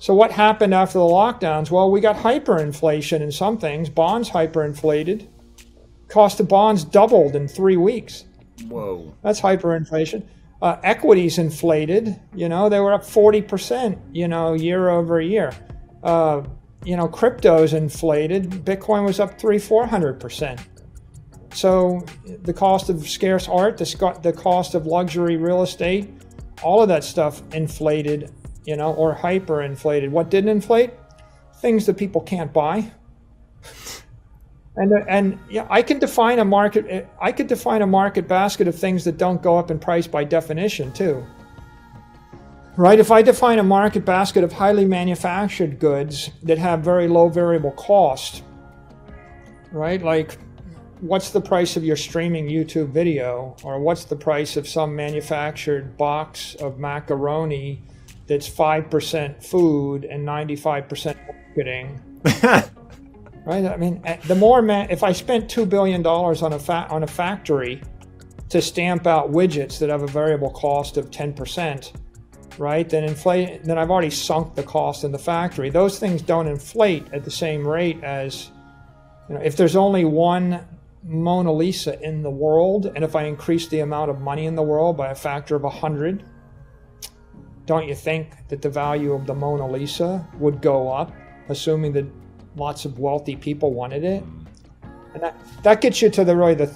So what happened after the lockdowns? Well, we got hyperinflation in some things. Bonds hyperinflated. Cost of bonds doubled in 3 weeks. Whoa. That's hyperinflation. Equities inflated. You know, they were up 40%, you know, year over year. You know, cryptos inflated. Bitcoin was up 400%. So the cost of scarce art, the cost of luxury real estate, all of that stuff inflated, you know, or hyperinflated. What didn't inflate? Things that people can't buy. And yeah, I could define a market. I could define a market basket of things that don't go up in price by definition too. Right? If I define a market basket of highly manufactured goods that have very low variable cost, right? Like, what's the price of your streaming YouTube video, or what's the price of some manufactured box of macaroni that's 5% food and 95% marketing? Right? I mean, the more if I spent $2 billion on a factory to stamp out widgets that have a variable cost of 10%, right? Then I've already sunk the cost in the factory. Those things don't inflate at the same rate as, you know, if there's only one Mona Lisa in the world, and if I increase the amount of money in the world by a factor of 100, don't you think that the value of the Mona Lisa would go up, assuming that lots of wealthy people wanted it? And that gets you to the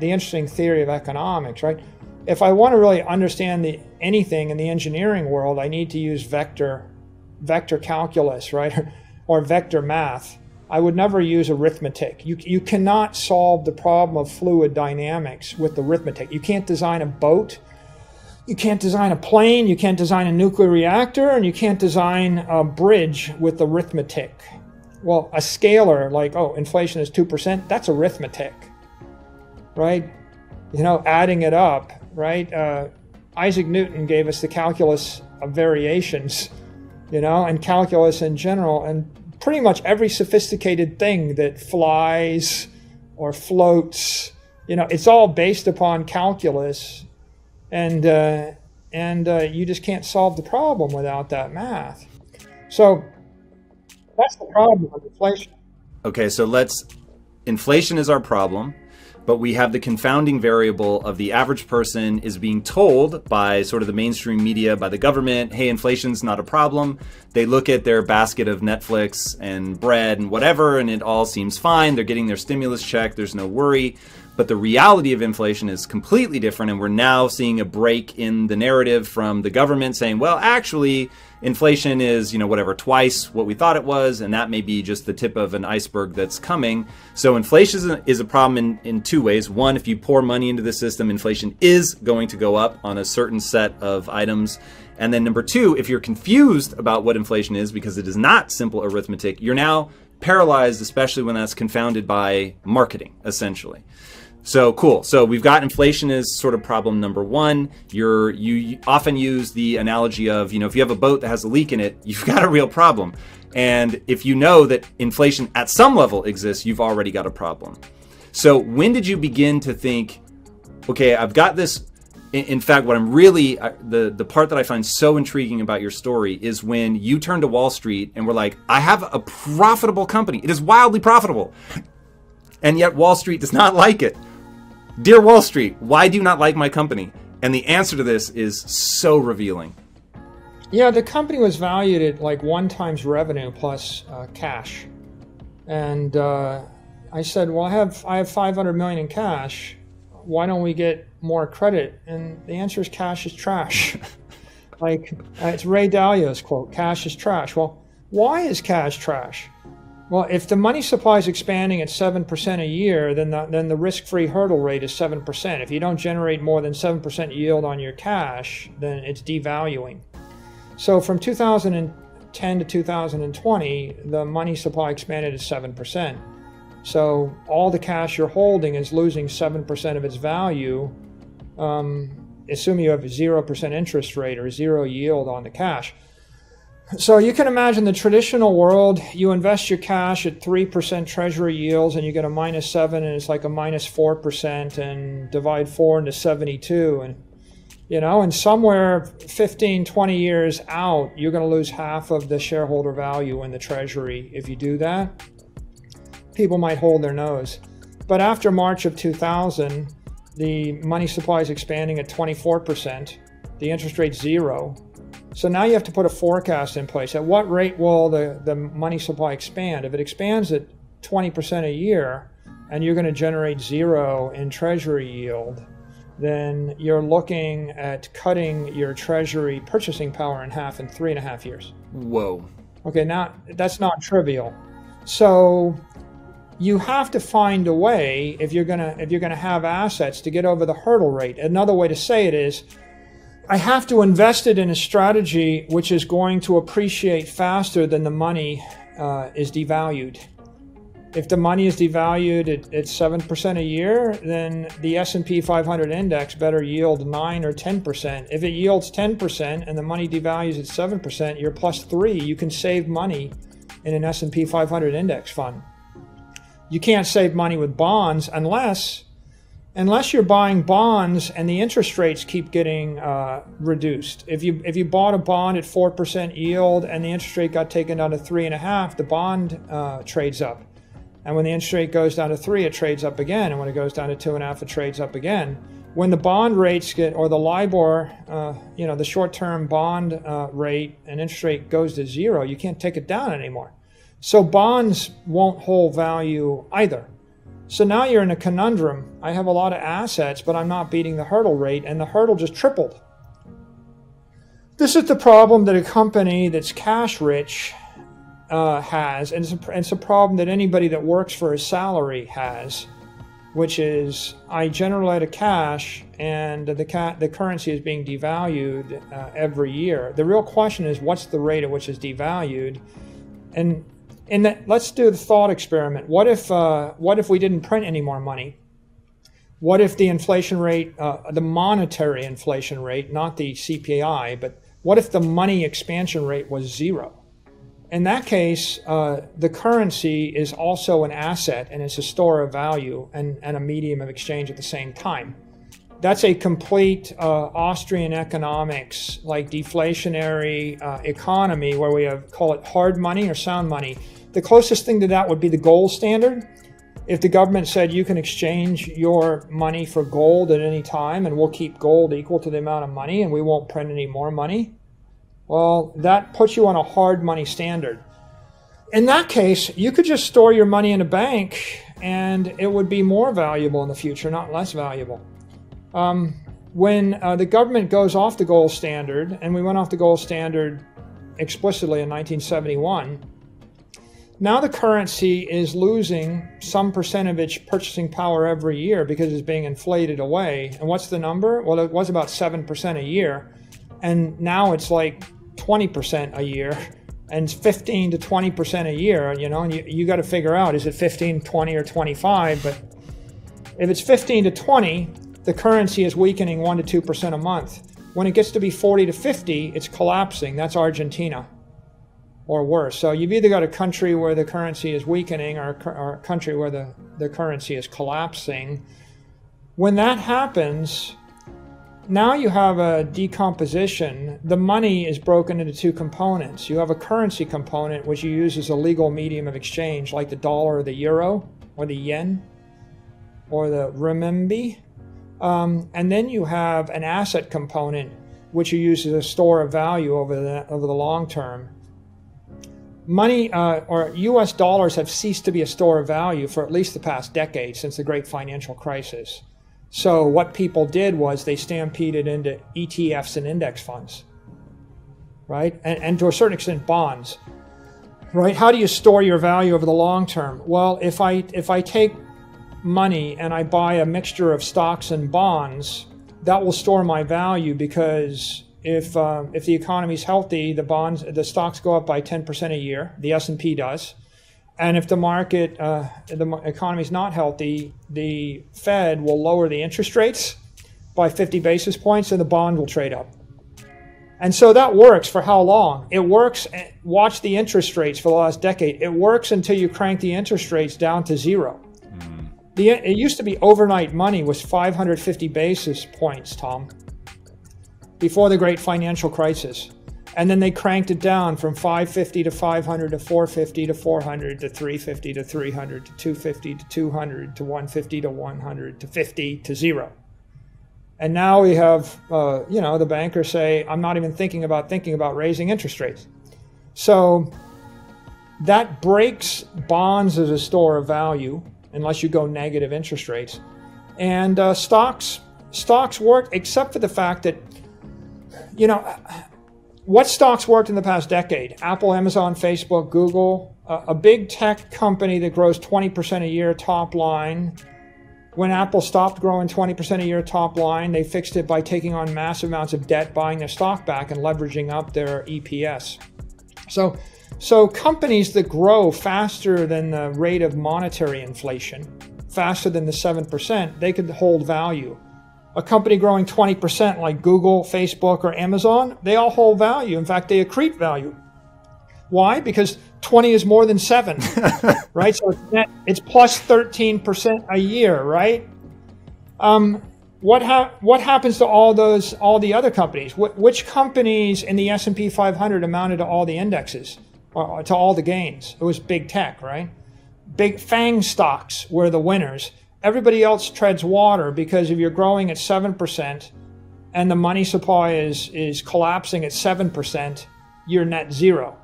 interesting theory of economics, right? If I want to really understand anything in the engineering world, I need to use vector calculus, right? Or vector math. I would never use arithmetic. You cannot solve the problem of fluid dynamics with arithmetic. You can't design a boat, you can't design a plane, you can't design a nuclear reactor, and you can't design a bridge with arithmetic. Well, a scalar, like, oh, inflation is 2%, that's arithmetic, right? You know, adding it up, right? Isaac Newton gave us the calculus of variations, you know, and calculus in general, and pretty much every sophisticated thing that flies or floats, you know, it's all based upon calculus, and you just can't solve the problem without that math. So that's the problem with inflation. Okay, so inflation is our problem, but we have the confounding variable of the average person is being told by sort of the mainstream media, by the government, hey, inflation's not a problem. They look at their basket of Netflix and bread and whatever, and it all seems fine. They're getting their stimulus check. There's no worry. But the reality of inflation is completely different, and we're now seeing a break in the narrative from the government saying, well, actually, inflation is, you know, whatever, twice what we thought it was, and that may be just the tip of an iceberg that's coming. So inflation is a problem in two ways. One, if you pour money into the system, inflation is going to go up on a certain set of items. And then number two, if you're confused about what inflation is because it is not simple arithmetic, you're now paralyzed, especially when that's confounded by marketing, essentially. So cool. So we've got inflation as sort of problem number one. You often use the analogy of, you know, if you have a boat that has a leak in it, you've got a real problem. And if you know that inflation at some level exists, you've already got a problem. So when did you begin to think, okay, I've got this? In fact, what I'm really, the part that I find so intriguing about your story is when you turn to Wall Street and were like, I have a profitable company. It is wildly profitable. And yet Wall Street does not like it. Dear Wall Street, why do you not like my company? And the answer to this is so revealing. Yeah, the company was valued at like 1 times revenue plus cash. And I said, well, I have 500 million in cash. Why don't we get more credit? And the answer is cash is trash. Like, it's Ray Dalio's quote, cash is trash. Well, why is cash trash? Well, if the money supply is expanding at 7% a year, then the risk-free hurdle rate is 7%. If you don't generate more than 7% yield on your cash, then it's devaluing. So from 2010 to 2020, the money supply expanded at 7%. So all the cash you're holding is losing 7% of its value, assuming you have a 0% interest rate or zero yield on the cash. So you can imagine the traditional world, you invest your cash at 3% treasury yields and you get a -7, and it's like a -4%, and divide 4 into 72. And You know, and somewhere 15, 20 years out, you're going to lose half of the shareholder value in the treasury. If you do that, people might hold their nose. But after March of 2000, the money supply is expanding at 24%. The interest rate's 0. So now you have to put a forecast in place. At what rate will the money supply expand? If it expands at 20% a year and you're going to generate 0 in treasury yield, then you're looking at cutting your treasury purchasing power in half in 3.5 years. Whoa. Okay, now that's not trivial. So you have to find a way, if you're gonna have assets, to get over the hurdle rate. Another way to say it is, I have to invest it in a strategy which is going to appreciate faster than the money is devalued. If the money is devalued at 7% a year, then the S&P 500 index better yield 9 or 10%. If it yields 10% and the money devalues at 7%, you're plus 3. You can save money in an S&P 500 index fund. You can't save money with bonds unless you're buying bonds and the interest rates keep getting reduced. If you bought a bond at 4% yield and the interest rate got taken down to 3.5%, the bond trades up. And when the interest rate goes down to 3, it trades up again. And when it goes down to 2.5, it trades up again. When the bond rates or the LIBOR, the short-term bond rate and interest rate goes to 0, you can't take it down anymore. So bonds won't hold value either. So now you're in a conundrum. I have a lot of assets, but I'm not beating the hurdle rate, and the hurdle just tripled. This is the problem that a company that's cash rich has, and it's a problem that anybody that works for a salary has, which is I generate a cash and the currency is being devalued every year. The real question is, what's the rate at which it's devalued? And let's do the thought experiment. What if we didn't print any more money? What if the inflation rate, the monetary inflation rate, not the CPI, but what if the money expansion rate was 0? In that case, the currency is also an asset, and it's a store of value and a medium of exchange at the same time. That's a complete Austrian economics, like deflationary economy, where we call it hard money or sound money. The closest thing to that would be the gold standard. If the government said you can exchange your money for gold at any time and we'll keep gold equal to the amount of money and we won't print any more money, well, that puts you on a hard money standard. In that case, you could just store your money in a bank and it would be more valuable in the future, not less valuable. When the government goes off the gold standard, and we went off the gold standard explicitly in 1971, now the currency is losing some percent of its purchasing power every year because it's being inflated away. And what's the number? Well, it was about 7% a year, and now it's like 20% a year, and 15 to 20% a year, and you got to figure out, is it 15, 20, or 25? But if it's 15 to 20, the currency is weakening 1 to 2% a month. When it gets to be 40 to 50, it's collapsing. That's Argentina, or worse. So you've either got a country where the currency is weakening or a country where the currency is collapsing. When that happens, now you have a decomposition. The money is broken into two components. You have a currency component, which you use as a legal medium of exchange, like the dollar or the euro or the yen or the renminbi. And then you have an asset component, which you use as a store of value over the long term. Money or U.S. dollars have ceased to be a store of value for at least the past decade, since the great financial crisis. So what people did was they stampeded into ETFs and index funds, right? And to a certain extent, bonds, right? How do you store your value over the long term? Well, if I take money and I buy a mixture of stocks and bonds, that will store my value, because if the economy is healthy, the stocks go up by 10% a year. The S&P does. And if the economy is not healthy, the Fed will lower the interest rates by 50 basis points and the bond will trade up. And so that works for how long? It works, watch the interest rates for the last decade. It works until you crank the interest rates down to 0. It used to be overnight money was 550 basis points, Tom. before the great financial crisis. And then they cranked it down from 550 to 500 to 450 to 400 to 350 to 300 to 250 to 200 to 150 to 100 to 50 to 0. And now we have, the bankers say, I'm not even thinking about raising interest rates. So that breaks bonds as a store of value unless you go negative interest rates. And stocks work, except for the fact that, what stocks worked in the past decade? Apple, Amazon, Facebook, Google, a big tech company that grows 20% a year top line. When Apple stopped growing 20% a year top line, they fixed it by taking on massive amounts of debt, buying their stock back, and leveraging up their EPS. So companies that grow faster than the rate of monetary inflation, faster than the 7%, they could hold value. A company growing 20% like Google, Facebook, or Amazon, they all hold value. In fact, they accrete value. Why? Because 20 is more than 7, right? So it's plus 13% a year, right? What happens to all the other companies? Which companies in the S&P 500 amounted to all the indexes, or to all the gains? It was big tech, right? Big FANG stocks were the winners. Everybody else treads water because if you're growing at 7% and the money supply is collapsing at 7%, you're net zero.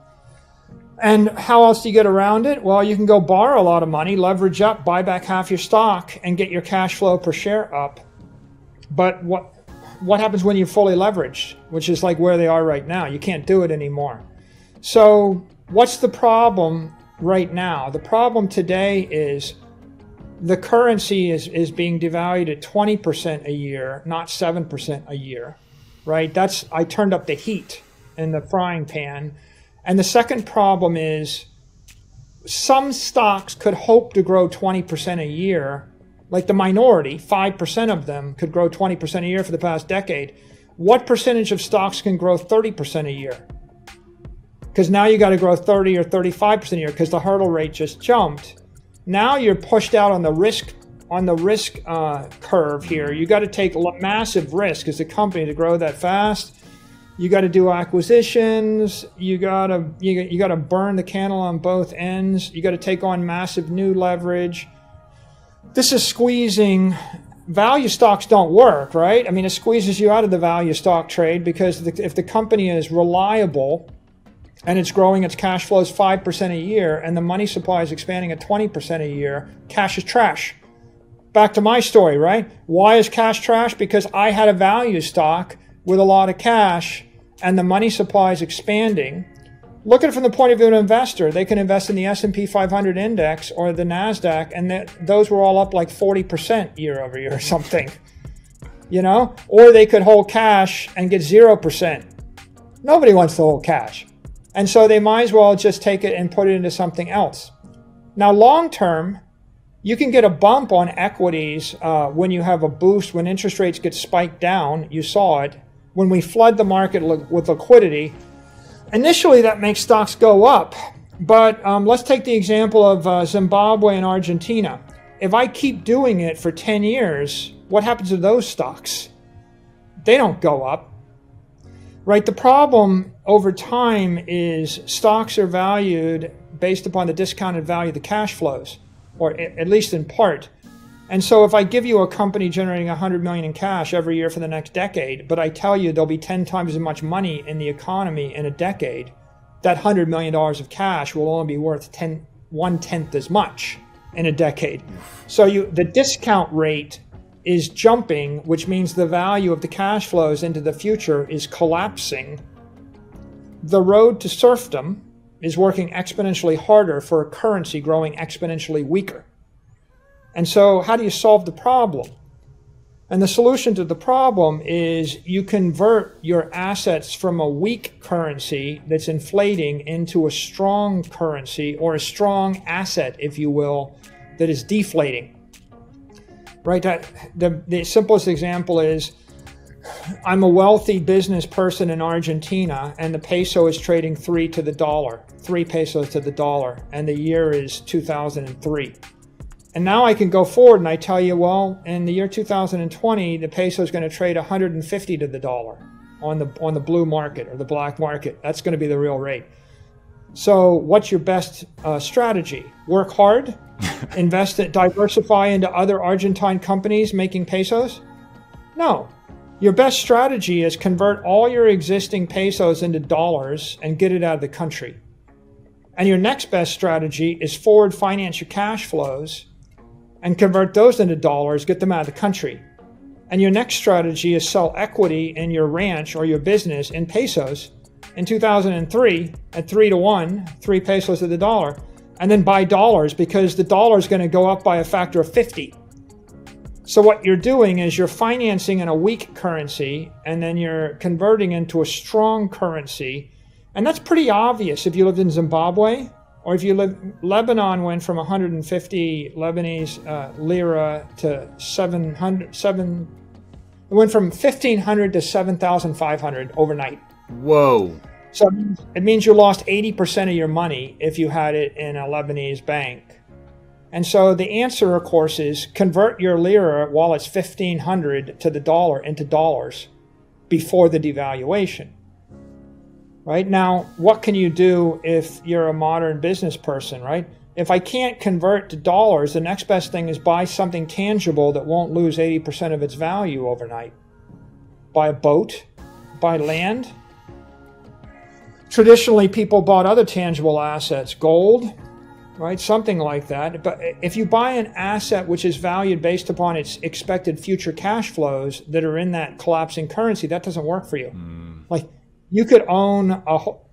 And how else do you get around it? Well, you can go borrow a lot of money, leverage up, buy back half your stock, and get your cash flow per share up. But what happens when you're fully leveraged, which is like where they are right now? You can't do it anymore. So what's the problem right now? The problem today is the currency is being devalued at 20% a year, not 7% a year, right? I turned up the heat in the frying pan. And the second problem is some stocks could hope to grow 20% a year, like the minority, 5% of them could grow 20% a year for the past decade. What percentage of stocks can grow 30% a year? Because now you got to grow 30 or 35% a year because the hurdle rate just jumped. Now you're pushed out on the risk curve here. You got to take massive risk as a company to grow that fast. You got to do acquisitions. You got to burn the candle on both ends. You got to take on massive new leverage. This is squeezing. Value stocks don't work, right? I mean, it squeezes you out of the value stock trade because if the company is reliable and it's growing its cash flows 5% a year and the money supply is expanding at 20% a year, cash is trash. Back to my story, right? Why is cash trash? Because I had a value stock with a lot of cash and the money supply is expanding. Look at it from the point of view of an investor. They can invest in the S&P 500 index or the NASDAQ, and those were all up like 40% year over year or something, Or they could hold cash and get 0%. Nobody wants to hold cash. And so they might as well just take it and put it into something else. Now, long term, you can get a bump on equities when you have a boost, when interest rates get spiked down. You saw it. When we flood the market with liquidity, initially that makes stocks go up. But let's take the example of Zimbabwe and Argentina. If I keep doing it for 10 years, what happens to those stocks? They don't go up. Right? The problem over time is stocks are valued based upon the discounted value of the cash flows, or at least in part. And so if I give you a company generating $100 million in cash every year for the next decade, but I tell you there'll be 10 times as much money in the economy in a decade, that $100 million of cash will only be worth 1/10 as much in a decade. So the discount rate is jumping, which means the value of the cash flows into the future is collapsing. The road to serfdom is working exponentially harder for a currency growing exponentially weaker. And so how do you solve the problem? And the solution to the problem is you convert your assets from a weak currency that's inflating into a strong currency, or a strong asset, if you will, that is deflating. Right? The simplest example is I'm a wealthy business person in Argentina and the peso is trading 3 to the dollar, 3 pesos to the dollar, and the year is 2003. And now I can go forward and I tell you, well, in the year 2020, the peso is going to trade 150 to the dollar. on the blue market or the black market. That's going to be the real rate. So what's your best strategy? Work hard, diversify into other Argentine companies making pesos? No. Your best strategy is convert all your existing pesos into dollars and get it out of the country. And your next best strategy is forward finance your cash flows and convert those into dollars, get them out of the country. And your next strategy is sell equity in your ranch or your business in pesos in 2003 at 3-to-1, 3 pesos to the dollar, and then buy dollars because the dollar is going to go up by a factor of 50. So what you're doing is you're financing in a weak currency and then you're converting into a strong currency. And that's pretty obvious if you lived in Zimbabwe or if you live, Lebanon went from 150 Lebanese lira to 700, it went from 1,500 to 7,500 overnight. Whoa. So it means you lost 80% of your money if you had it in a Lebanese bank. And so the answer, of course, is convert your lira while it's 1,500 to the dollar into dollars before the devaluation. Right? Now, what can you do if you're a modern business person, right? If I can't convert to dollars, the next best thing is buy something tangible that won't lose 80% of its value overnight. Buy a boat, buy land. Traditionally, people bought other tangible assets, gold, right? Something like that. But if you buy an asset which is valued based upon its expected future cash flows that are in that collapsing currency, that doesn't work for you. Like you could own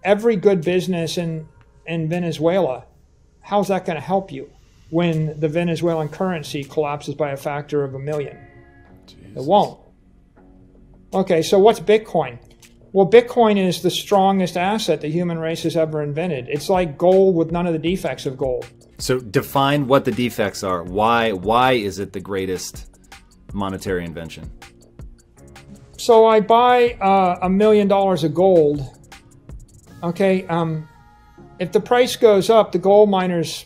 every good business in Venezuela. How's that going to help you when the Venezuelan currency collapses by a factor of 1 million? Jeez. It won't. Okay, so what's Bitcoin? Well, Bitcoin is the strongest asset the human race has ever invented. It's like gold with none of the defects of gold. So define what the defects are. Why is it the greatest monetary invention? So I buy $1 million of gold. Okay, if the price goes up, the gold miners,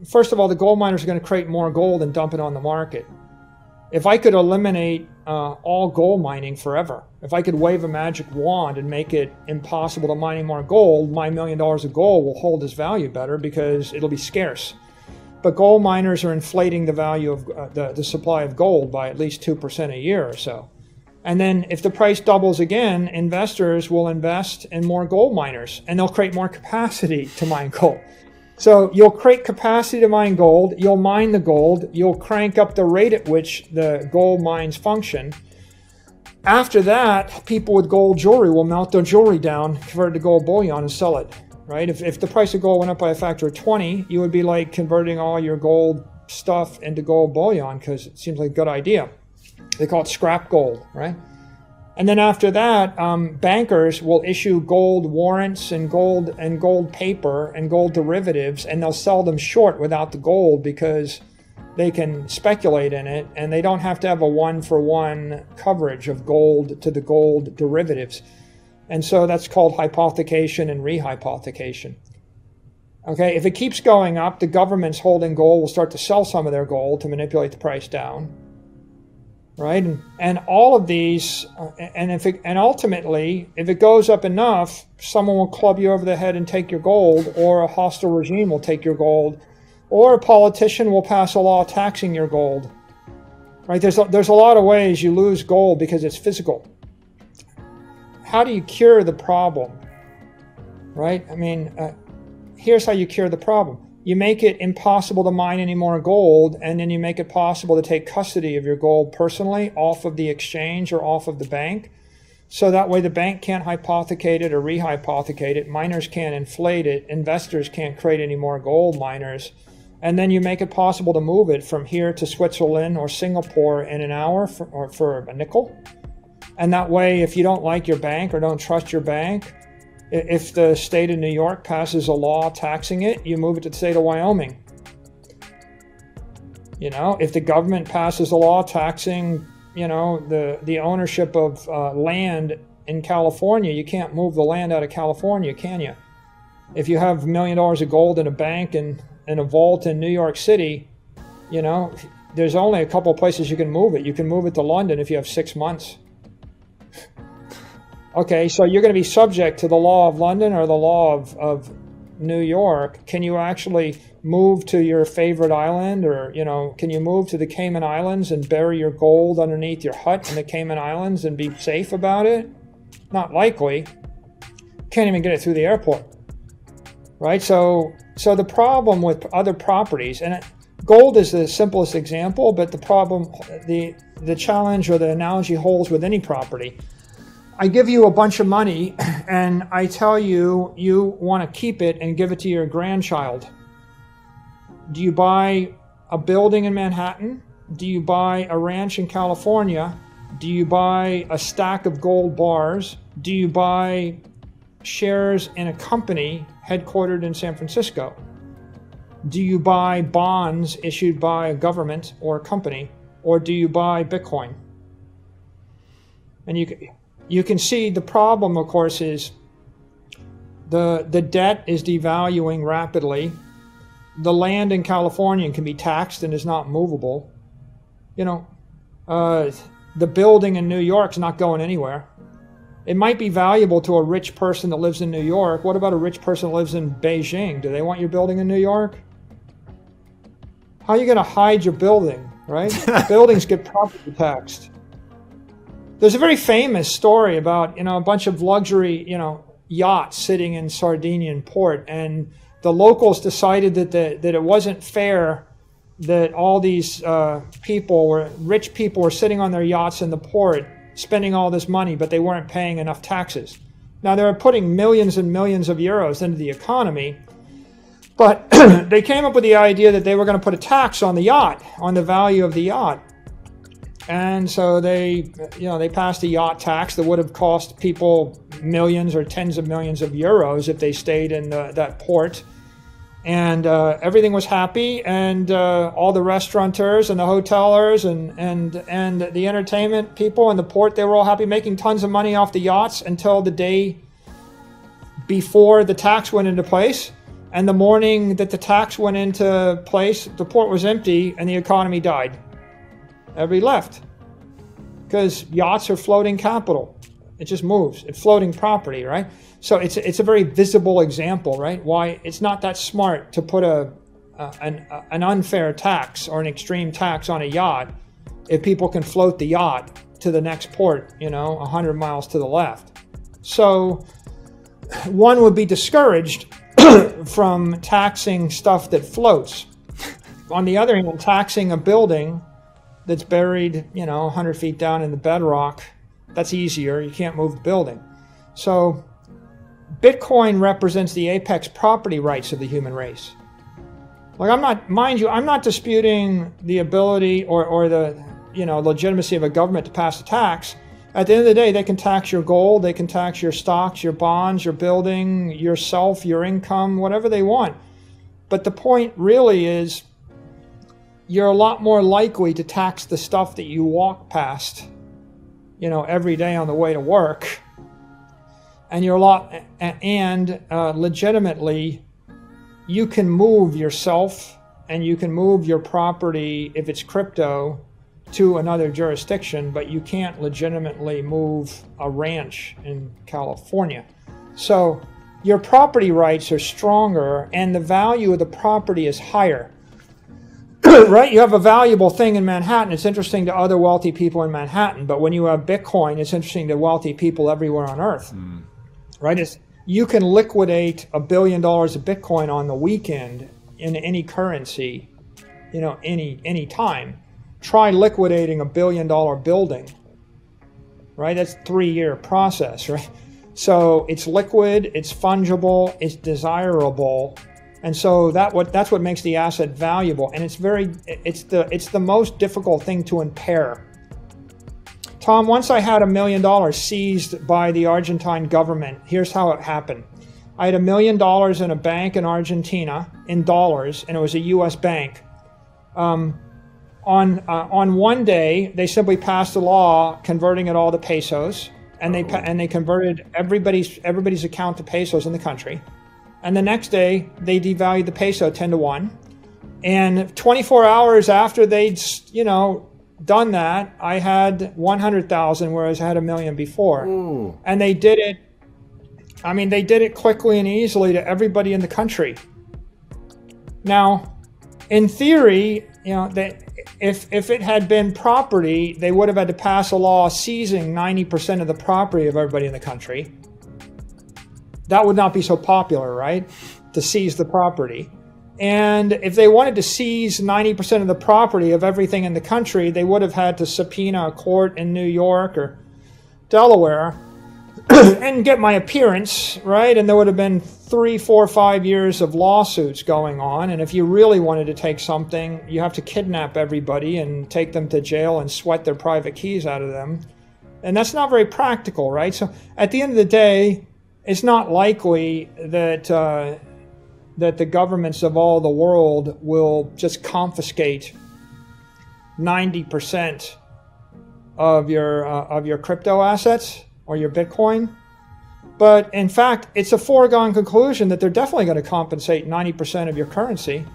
first of all, the gold miners are going to create more gold and dump it on the market. If I could eliminate all gold mining forever, if I could wave a magic wand and make it impossible to mine any more gold, my $1 million of gold will hold its value better because it'll be scarce. But gold miners are inflating the value of the supply of gold by at least 2% a year or so. And then if the price doubles again, investors will invest in more gold miners and they'll create more capacity to mine gold. So you'll create capacity to mine gold, you'll mine the gold, you'll crank up the rate at which the gold mines function. After that, people with gold jewelry will melt their jewelry down, convert it to gold bullion and sell it, right? If the price of gold went up by a factor of 20, you would be like converting all your gold stuff into gold bullion because it seems like a good idea. They call it scrap gold, right? And then after that, bankers will issue gold warrants and gold paper and gold derivatives, and they'll sell them short without the gold because they can speculate in it, and they don't have to have a one-for-one coverage of gold to the gold derivatives. And so that's called hypothecation and rehypothecation. Okay, if it keeps going up, the governments holding gold will start to sell some of their gold to manipulate the price down. Right, and all of these, and ultimately, if it goes up enough, someone will club you over the head and take your gold, or a hostile regime will take your gold, or a politician will pass a law taxing your gold. Right? There's a lot of ways you lose gold because it's physical. How do you cure the problem? Right? I mean, here's how you cure the problem. You make it impossible to mine any more gold, and then you make it possible to take custody of your gold personally off of the exchange or off of the bank. So that way the bank can't hypothecate it or rehypothecate it, miners can't inflate it, investors can't create any more gold miners. And then you make it possible to move it from here to Switzerland or Singapore in an hour for a nickel. And that way, if you don't like your bank or don't trust your bank, if the state of New York passes a law taxing it, you move it to the state of Wyoming. You know, if the government passes a law taxing, you know, the ownership of land in California, you can't move the land out of California, can you? If you have $1 million of gold in a bank and in a vault in New York City, you know, there's only a couple of places you can move it. You can move it to London if you have 6 months. Okay, so you're going to be subject to the law of London or the law of New York. Can you actually move to your favorite island, or, you know, can you move to the Cayman Islands and bury your gold underneath your hut in the Cayman Islands and be safe about it? Not likely. Can't even get it through the airport, right? So the problem with other properties, and gold is the simplest example, but the problem, the challenge or the analogy holds with any property. I give you a bunch of money and I tell you you want to keep it and give it to your grandchild. Do you buy a building in Manhattan? Do you buy a ranch in California? Do you buy a stack of gold bars? Do you buy shares in a company headquartered in San Francisco? Do you buy bonds issued by a government or a company? Or do you buy Bitcoin? And you can see the problem, of course, is the debt is devaluing rapidly. The land in California can be taxed and is not movable. You know, the building in New York is not going anywhere. It might be valuable to a rich person that lives in New York. What about a rich person that lives in Beijing? Do they want your building in New York? How are you going to hide your building, right? Buildings get property taxed. There's a very famous story about, you know, a bunch of luxury, you know, yachts sitting in Sardinian port, and the locals decided that it wasn't fair that all these rich people were sitting on their yachts in the port, spending all this money, but they weren't paying enough taxes. Now, they were putting millions and millions of euros into the economy, but they came up with the idea that they were going to put a tax on the yacht, on the value of the yacht. And so they passed a yacht tax that would have cost people millions or tens of millions of euros if they stayed in that port. And everything was happy, and all the restaurateurs and the hotelers and the entertainment people in the port, they were all happy, making tons of money off the yachts until the day before the tax went into place. And the morning that the tax went into place, the port was empty and the economy died. Everybody left, because yachts are floating capital. It just moves. It's floating property, right? So it's a very visible example, right? Why it's not that smart to put an unfair tax or an extreme tax on a yacht if people can float the yacht to the next port, 100 miles to the left. So one would be discouraged from taxing stuff that floats. On the other hand, taxing a building that's buried, 100 feet down in the bedrock, that's easier. You can't move the building. So Bitcoin represents the apex property rights of the human race. Like, I'm not disputing the ability or the, legitimacy of a government to pass a tax. At the end of the day, they can tax your gold, they can tax your stocks, your bonds, your building, yourself, your income, whatever they want. But the point really is, you're a lot more likely to tax the stuff that you walk past, every day on the way to work. And legitimately, you can move yourself and you can move your property, if it's crypto, to another jurisdiction, but you can't legitimately move a ranch in California. So your property rights are stronger and the value of the property is higher. Right? You have a valuable thing in Manhattan. It's interesting to other wealthy people in Manhattan, but when you have Bitcoin, it's interesting to wealthy people everywhere on earth. Right? You can liquidate $1 billion of Bitcoin on the weekend in any currency, any time. Try liquidating $1 billion building, right? That's a 3-year process, right? So it's liquid, it's fungible, it's desirable, and so that's what makes the asset valuable. And it's the most difficult thing to impair. Tom, once I had $1 million seized by the Argentine government. Here's how it happened. I had $1 million in a bank in Argentina in dollars, and it was a U.S. bank. On one day, they simply passed a law converting it all to pesos, and they converted everybody's account to pesos in the country. And the next day, they devalued the peso 10 to 1. And 24 hours after they'd, done that, I had 100,000, whereas I had 1 million before. Ooh. And they did it, I mean, they did it quickly and easily to everybody in the country. Now, in theory, you know, if it had been property, they would have had to pass a law seizing 90% of the property of everybody in the country. That would not be so popular, right? To seize the property. And if they wanted to seize 90% of the property of everything in the country, they would have had to subpoena a court in New York or Delaware and get my appearance, right? And there would have been 3, 4, 5 years of lawsuits going on. And if you really wanted to take something, you have to kidnap everybody and take them to jail and sweat their private keys out of them. And that's not very practical, right? So at the end of the day, it's not likely that that the governments of all the world will just confiscate 90% of your crypto assets or your Bitcoin. But in fact, it's a foregone conclusion that they're definitely going to compensate 90% of your currency.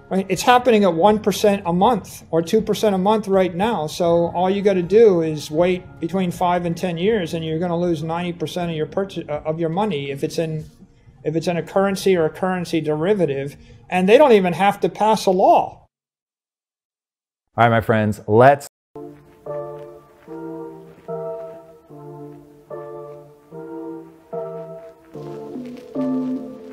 Right? It's happening at 1% a month or 2% a month right now. So all you got to do is wait between 5 and 10 years, and you're going to lose 90% of your of your money if it's in a currency or a currency derivative, and they don't even have to pass a law. All right, my friends, let's